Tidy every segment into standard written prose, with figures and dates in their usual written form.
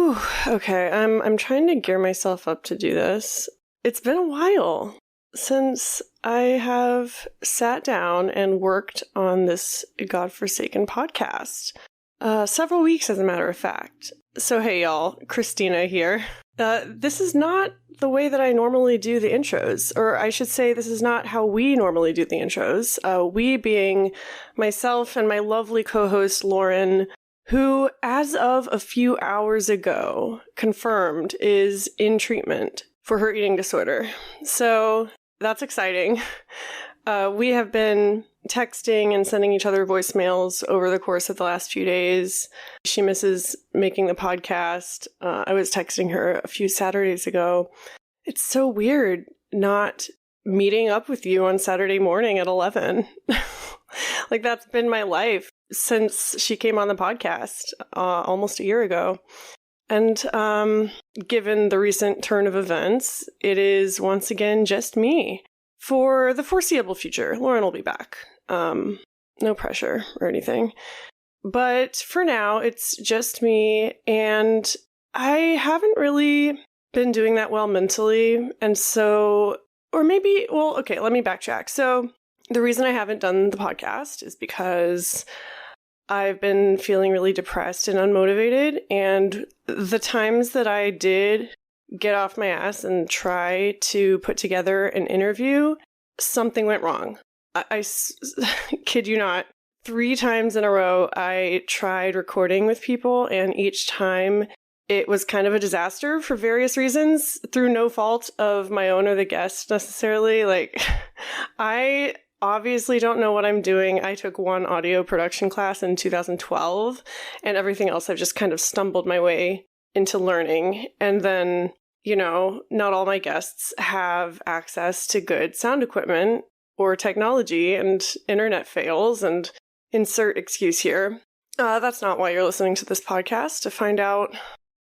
Whew, okay, I'm trying to gear myself up to do this. It's been a while since I have sat down and worked on this godforsaken podcast. Several weeks, as a matter of fact. So hey y'all, Christina here. This is not the way that I normally do the intros, or I should say this is not how we normally do the intros. We being myself and my lovely co-host Lauren, who, as of a few hours ago, confirmed is in treatment for her eating disorder. So that's exciting. We have been texting and sending each other voicemails over the course of the last few days. She misses making the podcast. I was texting her a few Saturdays ago. It's so weird not meeting up with you on Saturday morning at 11. Like, that's been my life since she came on the podcast almost a year ago. And given the recent turn of events, it is once again just me. For the foreseeable future, Lauren will be back. No pressure or anything. But for now, it's just me, and I haven't really been doing that well mentally. And so, or maybe, well, okay, let me backtrack. So the reason I haven't done the podcast is because I've been feeling really depressed and unmotivated, and the times that I did get off my ass and try to put together an interview, something went wrong. I kid you not, 3 times in a row I tried recording with people, and each time it was kind of a disaster for various reasons, through no fault of my own or the guest necessarily. Like, I obviously don't know what I'm doing. I took one audio production class in 2012, and everything else I've just kind of stumbled my way into learning. And then, you know, not all my guests have access to good sound equipment or technology, and internet fails, and insert excuse here. That's not why you're listening to this podcast, to find out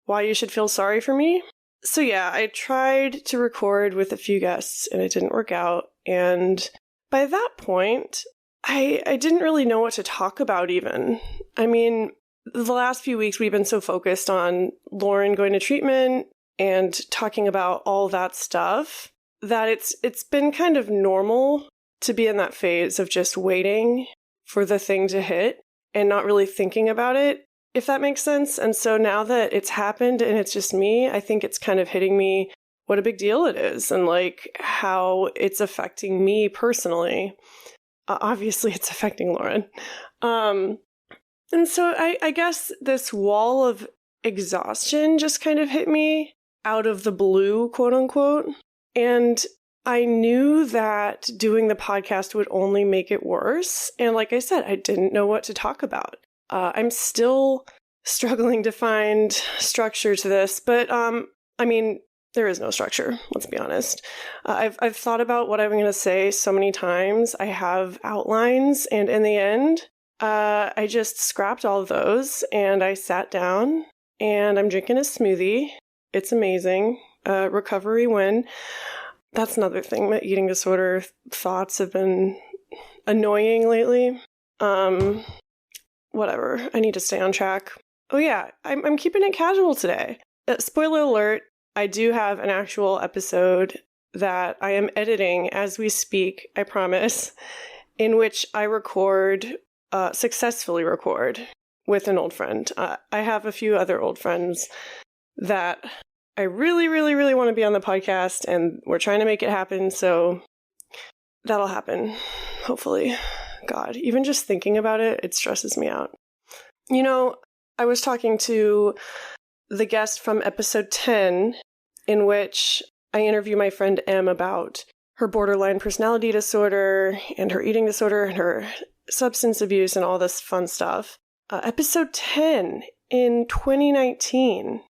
why you should feel sorry for me. So yeah, I tried to record with a few guests and it didn't work out. And by that point, I didn't really know what to talk about even. I mean, the last few weeks we've been so focused on Lauren going to treatment and talking about all that stuff that it's been kind of normal to be in that phase of just waiting for the thing to hit and not really thinking about it, if that makes sense. And so now that it's happened and it's just me, I think it's kind of hitting me what a big deal it is, and like how it's affecting me personally. Obviously, it's affecting Lauren. And so I guess this wall of exhaustion just kind of hit me out of the blue, quote unquote. And I knew that doing the podcast would only make it worse. And like I said, I didn't know what to talk about. I'm still struggling to find structure to this, but I mean, there is no structure, let's be honest. I've thought about what I'm going to say so many times. I have outlines, and in the end, I just scrapped all of those, and I sat down, and I'm drinking a smoothie. It's amazing. Recovery win. That's another thing. My eating disorder thoughts have been annoying lately. Whatever. I need to stay on track. Oh yeah, I'm keeping it casual today. Spoiler alert, I do have an actual episode that I am editing as we speak, I promise, in which I successfully record with an old friend. I have a few other old friends that I really, really, really want to be on the podcast, and we're trying to make it happen, so that'll happen, hopefully. God, even just thinking about it, it stresses me out. You know, I was talking to the guest from episode 10, in which I interview my friend Em about her borderline personality disorder and her eating disorder and her substance abuse and all this fun stuff. Episode 10 in 2019.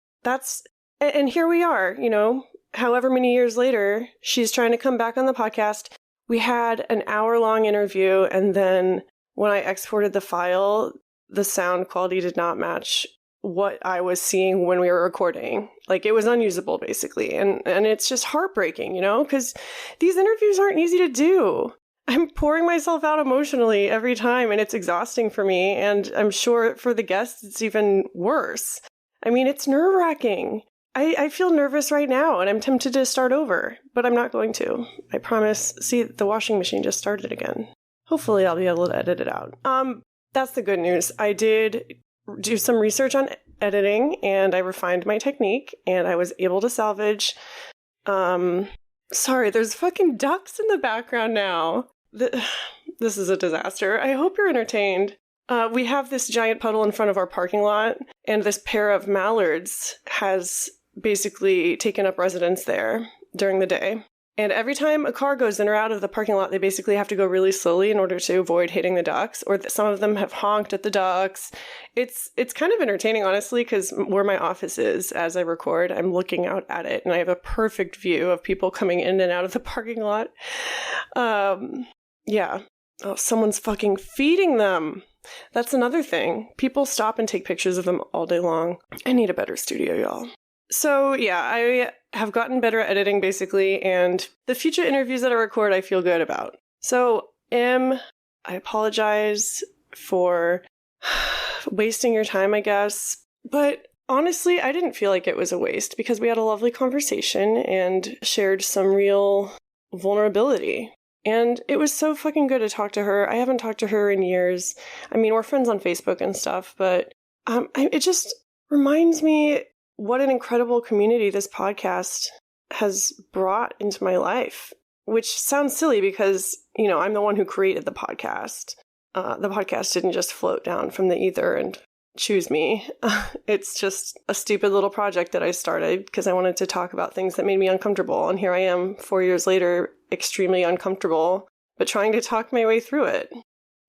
And here we are, you know, however many years later, she's trying to come back on the podcast. We had an hour-long interview, and then when I exported the file, the sound quality did not match what I was seeing when we were recording. Like, it was unusable, basically. And it's just heartbreaking, you know, because these interviews aren't easy to do. I'm pouring myself out emotionally every time, and it's exhausting for me, and I'm sure for the guests it's even worse. I mean, it's nerve-wracking. I feel nervous right now, and I'm tempted to start over, but I'm not going to. I promise. See, the washing machine just started again. Hopefully I'll be able to edit it out. That's the good news. I did do some research on editing, and I refined my technique, and I was able to salvage... Sorry, there's fucking ducks in the background now. This is a disaster. I hope you're entertained. We have this giant puddle in front of our parking lot, and this pair of mallards has basically taken up residence there during the day. And every time a car goes in or out of the parking lot, they basically have to go really slowly in order to avoid hitting the ducks, or some of them have honked at the ducks. It's kind of entertaining, honestly, because where my office is, as I record, I'm looking out at it, and I have a perfect view of people coming in and out of the parking lot. Yeah. Oh, someone's fucking feeding them. That's another thing. People stop and take pictures of them all day long. I need a better studio, y'all. So, yeah, I have gotten better at editing, basically, and the future interviews that I record, I feel good about. So, I apologize for wasting your time, I guess. But honestly, I didn't feel like it was a waste because we had a lovely conversation and shared some real vulnerability. And it was so fucking good to talk to her. I haven't talked to her in years. I mean, we're friends on Facebook and stuff, but it just reminds me what an incredible community this podcast has brought into my life, which sounds silly because, you know, I'm the one who created the podcast. The podcast didn't just float down from the ether and choose me. It's just a stupid little project that I started because I wanted to talk about things that made me uncomfortable. And here I am 4 years later, extremely uncomfortable, but trying to talk my way through it.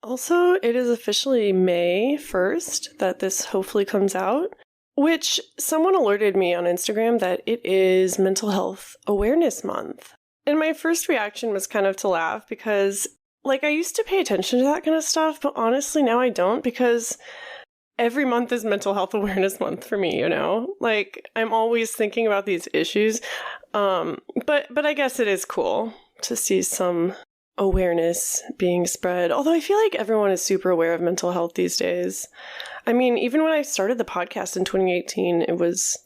Also, it is officially May 1st that this hopefully comes out, which someone alerted me on Instagram that it is Mental Health Awareness Month. And my first reaction was kind of to laugh because, like, I used to pay attention to that kind of stuff, but honestly now I don't because every month is Mental Health Awareness Month for me, you know? Like, I'm always thinking about these issues. But I guess it is cool to see some awareness being spread. Although I feel like everyone is super aware of mental health these days. I mean, even when I started the podcast in 2018, it was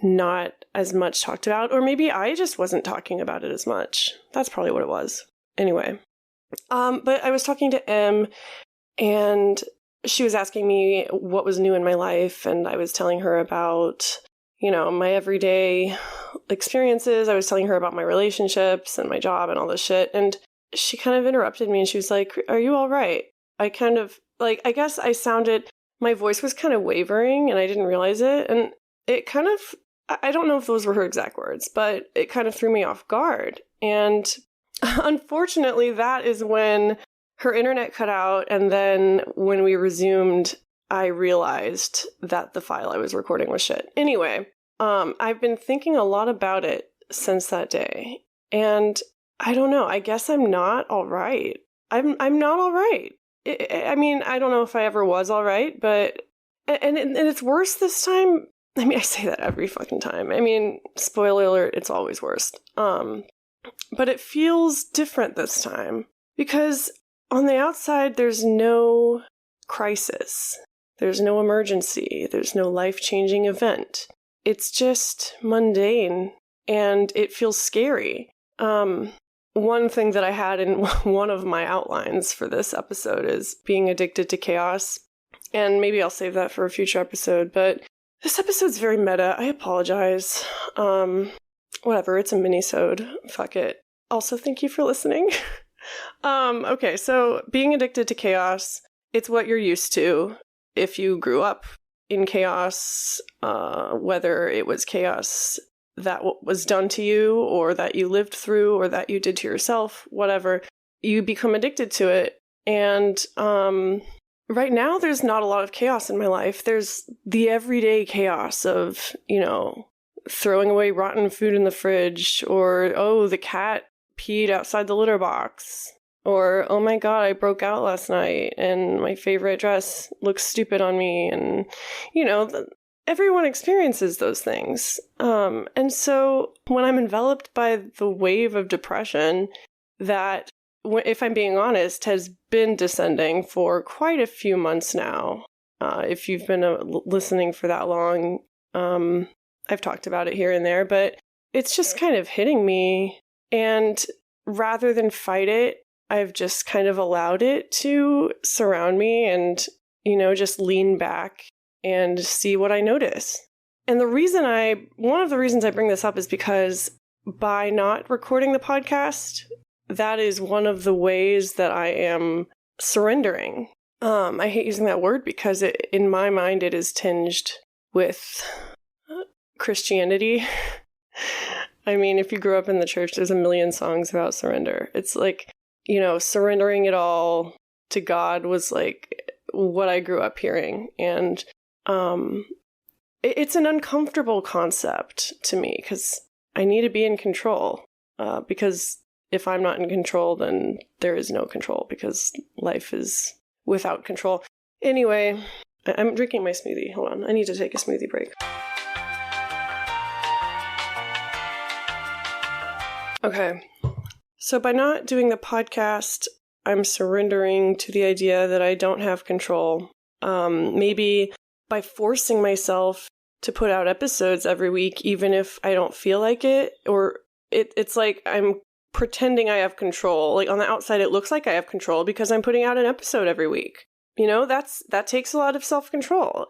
not as much talked about. Or maybe I just wasn't talking about it as much. That's probably what it was. Anyway. But I was talking to Em, and she was asking me what was new in my life, and I was telling her about, you know, my everyday experiences. I was telling her about my relationships and my job and all this shit, and she kind of interrupted me, and she was like, "Are you all right?" I kind of, like, I guess my voice was kind of wavering, and I didn't realize it, and it kind of, I don't know if those were her exact words, but it kind of threw me off guard, and unfortunately, that is when her internet cut out, and then when we resumed, I realized that the file I was recording was shit. Anyway, I've been thinking a lot about it since that day, and I don't know, I guess I'm not all right. I'm not all right. I mean, I don't know if I ever was all right, but, and it's worse this time. I mean, I say that every fucking time. I mean, spoiler alert, it's always worse. But it feels different this time because on the outside, there's no crisis. There's no emergency. There's no life-changing event. It's just mundane, and it feels scary. One thing that I had in one of my outlines for this episode is being addicted to chaos, and maybe I'll save that for a future episode, but this episode's very meta. I apologize. Whatever, it's a mini-sode. Fuck it. Also, thank you for listening. Okay, so being addicted to chaos, it's what you're used to if you grew up in chaos, whether it was chaos that was done to you or that you lived through or that you did to yourself, whatever, you become addicted to it. And right now, there's not a lot of chaos in my life. There's the everyday chaos of, you know, throwing away rotten food in the fridge, or, oh, the cat peed outside the litter box, or, oh my god, I broke out last night and my favorite dress looks stupid on me, and, you know, everyone experiences those things. And so when I'm enveloped by the wave of depression that, if I'm being honest, has been descending for quite a few months now, If you've been listening for that long, I've talked about it here and there, but it's just kind of hitting me. And rather than fight it, I've just kind of allowed it to surround me and, just lean back and see what I notice. And one of the reasons I bring this up is because by not recording the podcast, that is one of the ways that I am surrendering. I hate using that word because in my mind, it is tinged with Christianity. I mean, if you grew up in the church, there's a million songs about surrender. It's like, surrendering it all to God was like what I grew up hearing. And it's an uncomfortable concept to me because I need to be in control. Because if I'm not in control, then there is no control because life is without control. Anyway, I'm drinking my smoothie. Hold on. I need to take a smoothie break. Okay. So by not doing the podcast, I'm surrendering to the idea that I don't have control. Maybe by forcing myself to put out episodes every week, even if I don't feel like it, or it's like I'm pretending I have control. Like on the outside, it looks like I have control because I'm putting out an episode every week. That takes a lot of self-control.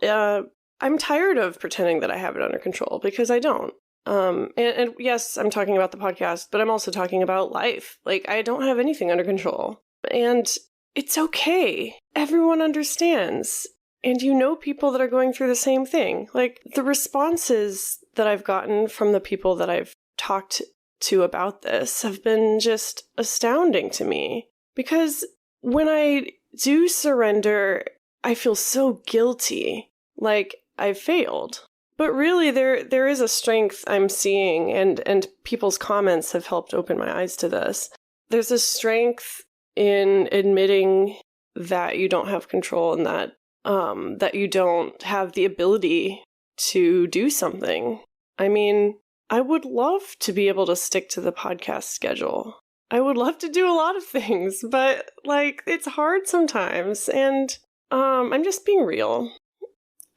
I'm tired of pretending that I have it under control because I don't. And yes, I'm talking about the podcast, but I'm also talking about life. Like I don't have anything under control and it's okay. Everyone understands. And people that are going through the same thing. Like the responses that I've gotten from the people that I've talked to about this have been just astounding to me. Because when I do surrender, I feel so guilty, like I've failed. But really, there is a strength I'm seeing, and people's comments have helped open my eyes to this. There's a strength in admitting that you don't have control and that you don't have the ability to do something. I mean, I would love to be able to stick to the podcast schedule. I would love to do a lot of things, but it's hard sometimes. And I'm just being real.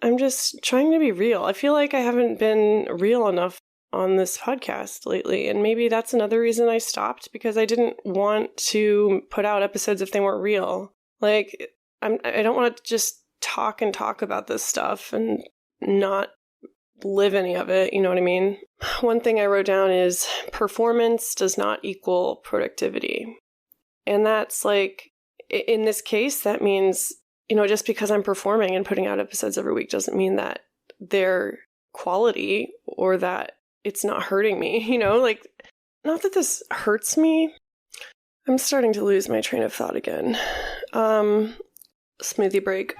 I'm just trying to be real. I feel like I haven't been real enough on this podcast lately. And maybe that's another reason I stopped, because I didn't want to put out episodes if they weren't real. I don't want to just talk about this stuff and not live any of it. You know what I mean? One thing I wrote down is performance does not equal productivity. And that's in this case, that means, just because I'm performing and putting out episodes every week doesn't mean that they're quality or that it's not hurting me, not that this hurts me. I'm starting to lose my train of thought again. Smoothie break.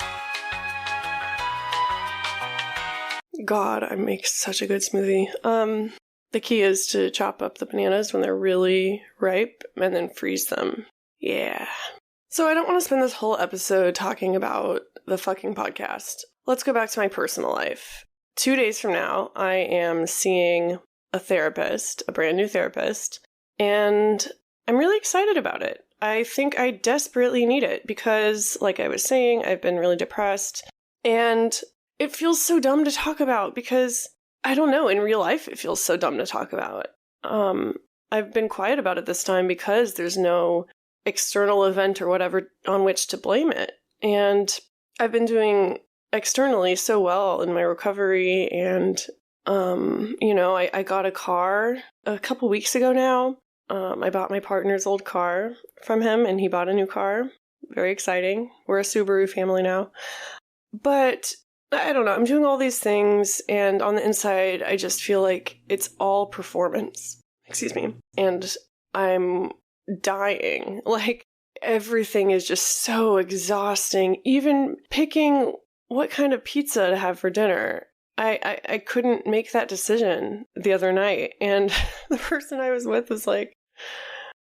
God, I make such a good smoothie. The key is to chop up the bananas when they're really ripe and then freeze them. Yeah. So I don't want to spend this whole episode talking about the fucking podcast. Let's go back to my personal life. 2 days from now, I am seeing a therapist, a brand new therapist, and I'm really excited about it. I think I desperately need it because, like I was saying, I've been really depressed, and it feels so dumb to talk about because, I don't know, in real life it feels so dumb to talk about. I've been quiet about it this time because there's no external event or whatever on which to blame it. And I've been doing externally so well in my recovery, and I got a car a couple weeks ago now. I bought my partner's old car from him, and he bought a new car. Very exciting. We're a Subaru family now. But I don't know, I'm doing all these things, and on the inside, I just feel like it's all performance. Excuse me. And I'm dying. Everything is just so exhausting. Even picking what kind of pizza to have for dinner. I couldn't make that decision the other night. And the person I was with was like,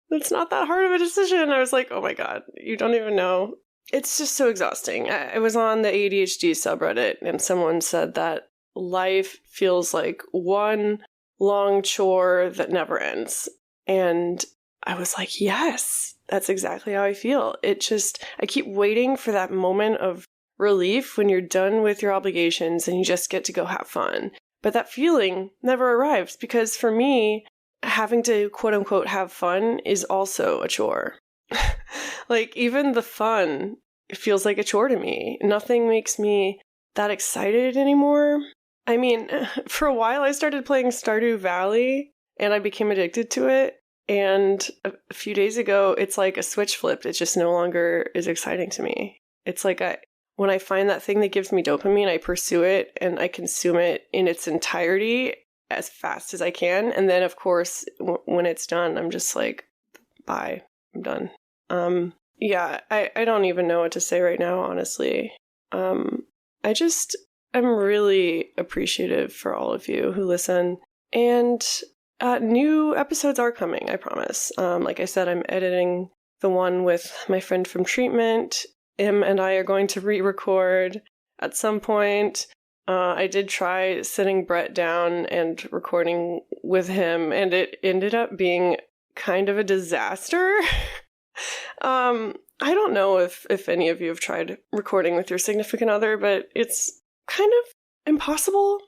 it's not that hard of a decision. I was like, oh my God, you don't even know. It's just so exhausting. I was on the ADHD subreddit, and someone said that life feels like one long chore that never ends. And I was like, yes, that's exactly how I feel. I keep waiting for that moment of relief when you're done with your obligations and you just get to go have fun. But that feeling never arrives because for me, having to quote unquote have fun is also a chore. Like even the fun, it feels like a chore to me. Nothing makes me that excited anymore. I mean, for a while I started playing Stardew Valley and I became addicted to it. And a few days ago, it's like a switch flipped. It just no longer is exciting to me. It's like when I find that thing that gives me dopamine, I pursue it and I consume it in its entirety as fast as I can. And then, of course, when it's done, I'm just like, bye, I'm done. Yeah, I don't even know what to say right now, honestly. I'm really appreciative for all of you who listen. And new episodes are coming, I promise. Like I said, I'm editing the one with my friend from treatment. Em and I are going to re-record at some point. I did try sitting Brett down and recording with him, and it ended up being kind of a disaster. I don't know if any of you have tried recording with your significant other, but it's kind of impossible.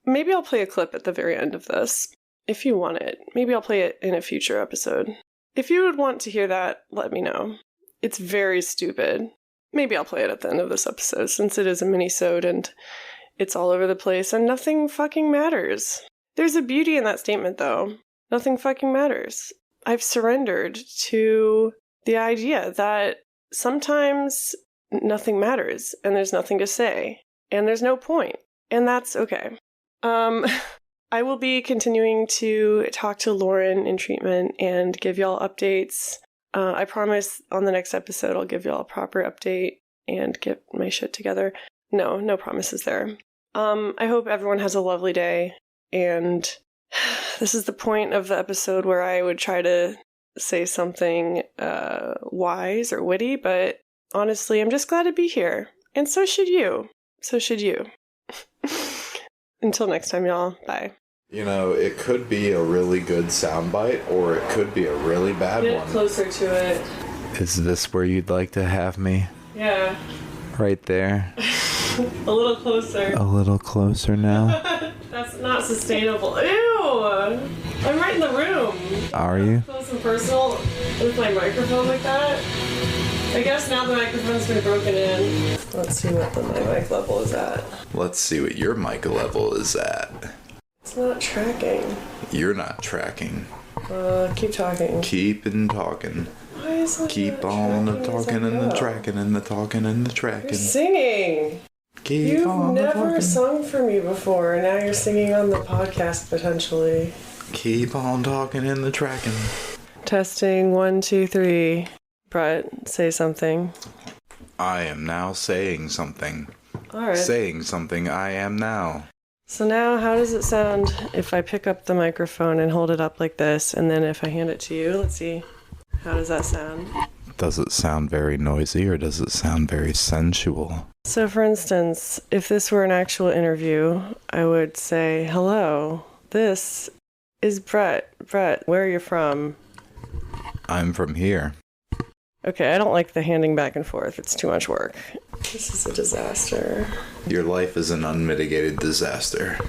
Maybe I'll play a clip at the very end of this. If you want it, maybe I'll play it in a future episode. If you would want to hear that, let me know. It's very stupid. Maybe I'll play it at the end of this episode since it is a mini-sode and it's all over the place and nothing fucking matters. There's a beauty in that statement though. Nothing fucking matters. I've surrendered to the idea that sometimes nothing matters and there's nothing to say and there's no point. And that's okay. I will be continuing to talk to Lauren in treatment and give y'all updates. I promise on the next episode I'll give y'all a proper update and get my shit together. No promises there. I hope everyone has a lovely day. And this is the point of the episode where I would try to say something wise or witty, but honestly, I'm just glad to be here. And so should you. So should you. Until next time, y'all. Bye. You know, it could be a really good soundbite, or it could be a really bad one. Get closer to it. Is this where you'd like to have me? Yeah. Right there. A little closer. A little closer now. That's not sustainable. Ew! I'm right in the room. Are you? Close and personal with my microphone like that. I guess now the microphone's been broken in. Let's see what my mic level is at. Let's see what your mic level is at. It's not tracking. You're not tracking. Keep talking. Keep talking. Why is it Keep on the talking and the tracking and the talking and the tracking. You're singing. Keep on the talking. You've never sung for me before, and now you're singing on the podcast potentially. Keep on talking and the tracking. Testing 1, 2, 3. Brett, say something. I am now saying something. All right. Saying something I am now. So now how does it sound if I pick up the microphone and hold it up like this, and then if I hand it to you, let's see. How does that sound? Does it sound very noisy or does it sound very sensual? So for instance, if this were an actual interview, I would say, hello, this is Brett. Brett, where are you from? I'm from here. Okay, I don't like the handing back and forth. It's too much work. This is a disaster. Your life is an unmitigated disaster.